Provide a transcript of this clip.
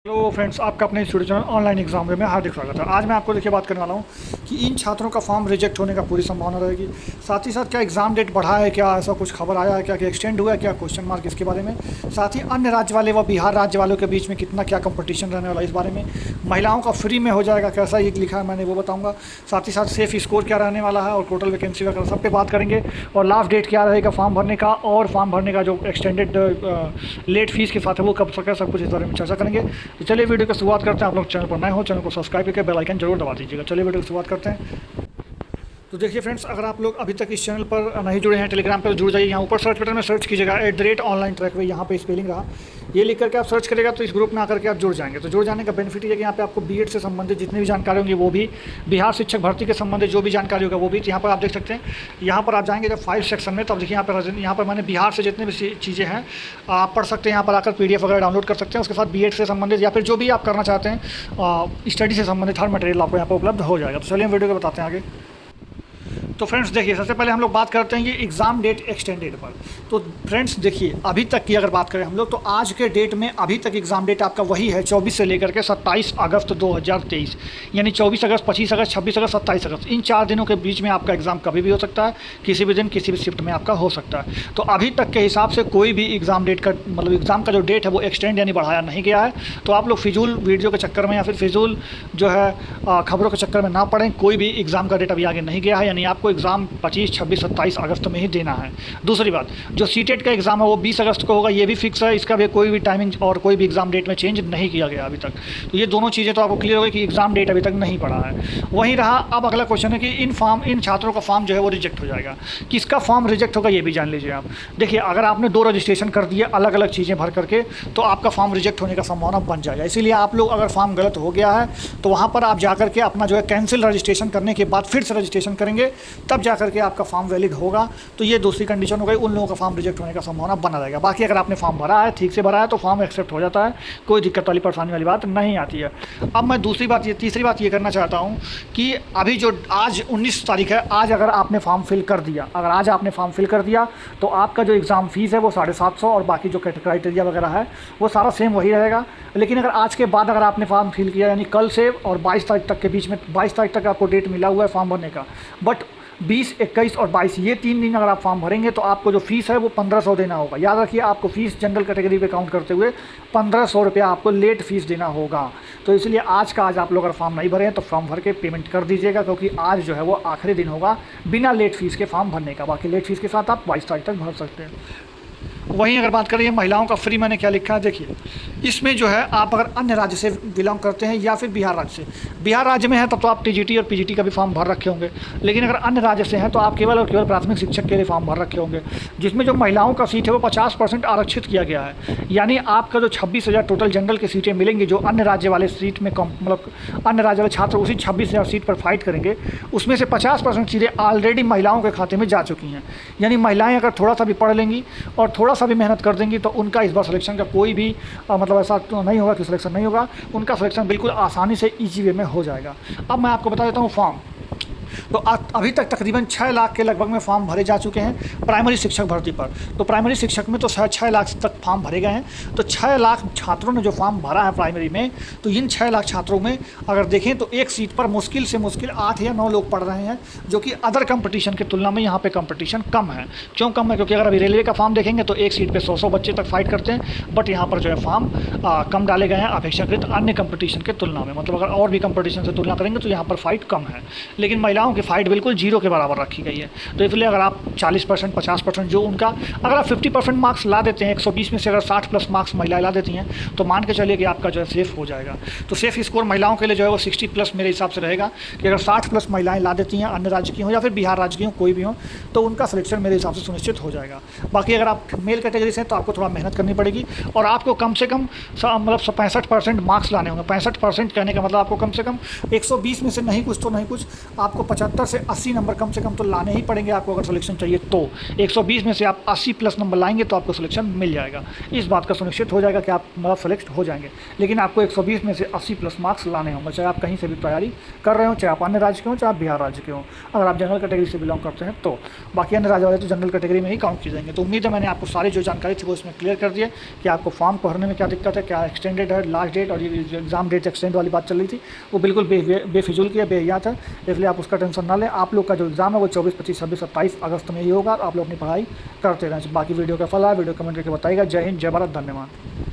Hello friends, आपका अपने studio channel online exam में हार्दिक स्वागत है। आज मैं आपको देखिए बात करने वाला हूँ कि इन छात्रों का फॉर्म रिजेक्ट होने का पूरी संभावना रहेगी। साथ ही साथ क्या एग्ज़ाम डेट बढ़ा है, क्या ऐसा कुछ खबर आया है, क्या क्या एक्सटेंड हुआ है, क्या क्वेश्चन मार्क इसके बारे में। साथ ही अन्य राज्य वाले व बिहार राज्य वालों के बीच में कितना क्या कंपटीशन रहने वाला है इस बारे में। महिलाओं का फ्री में हो जाएगा कैसा ये लिखा है मैंने वो बताऊँगा। साथ ही साथ सेफ स्कोर क्या रहने वाला है और टोटल वैकेंसी वगैरह सब पे बात करेंगे। और लास्ट डेट क्या रहेगा फॉर्म भरने का, और फॉर्म भरने का जो एक्सटेंडेड लेट फीस के साथ है वो कब तक है, सब कुछ इस बारे में चर्चा करेंगे। तो चलिए वीडियो की शुरुआत करते हैं। आप लोग चैनल पर नए हो, चैनल को सब्सक्राइब करके बेल आइकन जरूर दबा दीजिएगा। चलिए वीडियो की शुरुआत करते हैं। तो देखिए फ्रेंड्स, अगर आप लोग अभी तक इस चैनल पर नहीं जुड़े हैं, टेलीग्राम पर जुड़ जाइए। यहाँ ऊपर सर्च बटन में सर्च कीजिएगा @online ट्रैकवे, यहाँ पे स्पेलिंग रहा, ये लिख करके आप सर्च करेगा तो इस ग्रुप में आकर के आप जुड़ जाएंगे। तो जुड़ जाने का बेनिफिट ये है कि यहाँ पे आपको बीएड से संबंधित जितनी भी जानकारी होंगी वो भी, बिहार शिक्षक भर्ती के संबंधित जो भी जानकारी होगा वो भी यहाँ पर आप देख सकते हैं। यहाँ पर आप जाएंगे जब फाइल सेक्शन में, तब देखिए यहाँ पर मैंने बिहार से जितनी भी चीज़ें हैं आप पढ़ सकते हैं। यहाँ पर आकर PDF वगैरह डाउनलोड कर सकते हैं। उसके साथ बीएड से संबंधित या फिर जो भी आप करना चाहते हैं स्टडी से संबंधित हर मटेरियल आपको यहाँ पर उपलब्ध हो जाएगा। तो चलिए हम वीडियो को बताते हैं आगे। तो फ्रेंड्स देखिए, सबसे पहले हम लोग बात करते हैं कि एग्ज़ाम डेट एक्सटेंडेड पर। तो फ्रेंड्स देखिए, अभी तक की अगर बात करें हम लोग तो आज के डेट में अभी तक एग्ज़ाम डेट आपका वही है 24 से लेकर के 27 अगस्त 2023, यानी 24 अगस्त, 25 अगस्त, 26 अगस्त, 27 अगस्त, इन 4 दिनों के बीच में आपका एग्ज़ाम कभी भी हो सकता है, किसी भी दिन किसी भी शिफ्ट में आपका हो सकता है। तो अभी तक के हिसाब से कोई भी एग्ज़ाम डेट का मतलब एग्ज़ाम का जो डेट है वो एक्सटेंड यानी बढ़ाया नहीं गया है। तो आप लोग फिजूल वीडियो के चक्कर में या फिर फिजूल जो है खबरों के चक्कर में ना पड़ें। कोई भी एग्ज़ाम का डेट अभी आगे नहीं गया है, यानी आपको एग्ज़ाम 25, 26, 27 अगस्त में ही देना है। दूसरी बात, जो सीटेट का एग्ज़ाम है वो 20 अगस्त को होगा, ये भी फिक्स है। इसका भी कोई भी टाइमिंग और कोई भी एग्ज़ाम डेट में चेंज नहीं किया गया अभी तक। तो ये दोनों चीज़ें तो आपको क्लियर हो गई कि एग्ज़ाम डेट अभी तक नहीं पड़ा है। वहीं रहा अब अगला क्वेश्चन है कि इन छात्रों का फॉर्म जो है वो रिजेक्ट हो जाएगा। किसका फॉर्म रिजेक्ट होगा ये भी जान लीजिए आप। देखिए, अगर आपने 2 रजिस्ट्रेशन कर दिए अलग अलग चीज़ें भर करके तो आपका फॉर्म रिजेक्ट होने का संभावना बन जाएगा। इसीलिए आप लोग अगर फॉर्म गलत हो गया है तो वहाँ पर आप जा करके अपना जो है कैंसिल रजिस्ट्रेशन करने के बाद फिर से रजिस्ट्रेशन करेंगे, तब जा करके आपका फॉर्म वैलिड होगा। तो ये दूसरी कंडीशन हो गई, उन लोगों का फॉर्म रिजेक्ट होने का संभावना बना रहेगा। बाकी अगर आपने फॉर्म भरा है, ठीक से भरा है, तो फॉर्म एक्सेप्ट हो जाता है, कोई दिक्कत वाली परेशानी वाली बात नहीं आती है। अब मैं तीसरी बात ये करना चाहता हूँ कि अभी जो आज 19 तारीख है, आज अगर आपने फॉर्म फिल कर दिया तो आपका जो एग्ज़ाम फीस है वो 750 और बाकी जो क्राइटेरिया वगैरह है वो सारा सेम वही रहेगा। लेकिन अगर आज के बाद अगर आपने फॉर्म फिल किया, यानी कल से और 22 तारीख तक के बीच में, 22 तारीख तक आपको डेट मिला हुआ है फॉर्म भरने का, बट 20, 21 और 22 ये 3 दिन अगर आप फॉर्म भरेंगे तो आपको जो फीस है वो 1500 देना होगा। याद रखिए, आपको फ़ीस जनरल कैटेगरी पे काउंट करते हुए 1500 रुपया आपको लेट फीस देना होगा। तो इसलिए आज आप लोग अगर फॉर्म नहीं भरे हैं तो फॉर्म भर के पेमेंट कर दीजिएगा, क्योंकि आज जो है वो आखिरी दिन होगा बिना लेट फीस के फॉर्म भरने का। बाकी लेट फीस के साथ आप 22 तारीख तक भर सकते हैं। वहीं अगर बात करें महिलाओं का फ्री, मैंने क्या लिखा है देखिए, इसमें जो है आप अगर अन्य राज्य से बिलोंग करते हैं या फिर बिहार राज्य से, बिहार राज्य में है तब तो आप TGT और PGT का भी फॉर्म भर रखे होंगे। लेकिन अगर अन्य राज्य से हैं तो आप केवल और केवल प्राथमिक शिक्षक के लिए फॉर्म भर रखे होंगे, जिसमें जो महिलाओं का सीट है वो 50% आरक्षित किया गया है। यानी आपका जो 26,000 टोटल जनरल की सीटें मिलेंगी, जो अन्य राज्य वाले सीट में मतलब अन्य राज्य वाले छात्र उसी 26,000 सीट पर फाइट करेंगे, उसमें से 50% सीटें ऑलरेडी महिलाओं के खाते में जा चुकी हैं। यानी महिलाएँ अगर थोड़ा सा भी पढ़ लेंगी और थोड़ा सा भी मेहनत कर देंगी तो उनका इस बार सिलेक्शन का कोई भी मतलब ऐसा तो नहीं होगा कि सिलेक्शन नहीं होगा। उनका सिलेक्शन बिल्कुल आसानी से ईजी वे में हो जाएगा। अब मैं आपको बता देता हूँ फॉर्म। तो अभी तक तकरीबन 6 लाख के लगभग में फॉर्म भरे जा चुके हैं प्राइमरी शिक्षक भर्ती पर। तो प्राइमरी शिक्षक में तो 6 लाख तक फॉर्म भरे गए हैं। तो 6 लाख छात्रों ने जो फॉर्म भरा है प्राइमरी में, तो इन 6 लाख छात्रों में अगर देखें तो एक सीट पर मुश्किल से मुश्किल 8 या 9 लोग पढ़ रहे हैं, जो कि अदर कंपटीशन की तुलना में यहाँ पे कंपटीशन कम है। क्यों कम है? क्योंकि अगर अभी रेलवे का फॉर्म देखेंगे तो एक सीट पर 100 बच्चे तक फाइट करते हैं, बट यहाँ पर जो है फॉर्म कम डाले गए हैं अपेक्षाकृत अन्य कंपटीशन के तुलना में। मतलब अगर और भी कंपटीशन से तुलना करेंगे तो यहाँ पर फाइट कम है, लेकिन महिलाओं की फाइट बिल्कुल 0 के बराबर रखी गई है। तो इसलिए अगर आप 40%, 50% जो उनका, अगर आप 50% मार्क्स ला देते हैं, 120 में से अगर 60+ मार्क्स महिलाएं ला देती हैं, तो मान के चलिए कि आपका जो है सेफ हो जाएगा। तो सेफ स्कोर महिलाओं के लिए जो है वो 60+ मेरे हिसाब से रहेगा कि अगर 60+ महिलाएं ला देती हैं, अन्य राज्य की हों या फिर बिहार राज्य की हों, कोई भी हो, तो उनका सिलेक्शन मेरे हिसाब से सुनिश्चित हो जाएगा। बाकी अगर आप मेल कैटेगरी से हैं तो आपको थोड़ा मेहनत करनी पड़ेगी और आपको कम से कम मतलब 65% मार्क्स लाने होंगे। 65% कहने का मतलब आपको कम से कम 120 में से नहीं कुछ तो नहीं कुछ आपको 75 से 80 नंबर कम से कम तो लाने ही पड़ेंगे आपको अगर सिलेक्शन चाहिए तो। 120 में से आप 80 प्लस नंबर लाएंगे तो आपको सिलेक्शन मिल जाएगा। इस बात का सुनिश्चित हो जाएगा कि आप मतलब सेलेक्ट हो जाएंगे। लेकिन आपको 120 में से 80 प्लस मार्क्स लाने होंगे, चाहे आप कहीं से भी तैयारी कर रहे हो, चाहे आप अन्य राज्य के हो, चाहे आप बिहार राज्य के हो, अगर आप जनरल कैटेगरी से बिलोंग करते हैं तो। बाकी अन्य राज्य वाले तो जनरल कैटेगरी में ही काउंट किए जाएंगे। तो उम्मीद है मैंने आपको सारी जो जानकारी थी वो इसमें क्लियर कर दी है कि आपको फॉर्म को भरने में क्या दिक्कत है, क्या एक्सटेंडेड है लास्ट डेट, और ये जो एग्जाम डेट एक्सटेंड वाली बात चल रही थी वो बिल्कुल बेफिजूल की है, बेहियात है, इसलिए आप उसका टेंशन ना लें। आप लोग का जो एग्जाम है वो 24, 25, 26, 27 अगस्त में ही होगा। आप लोग अपनी पढ़ाई करते रहें। बाकी वीडियो का फल है, वीडियो कमेंट करके बताइएगा। जय हिंद, जय भारत, धन्यवाद।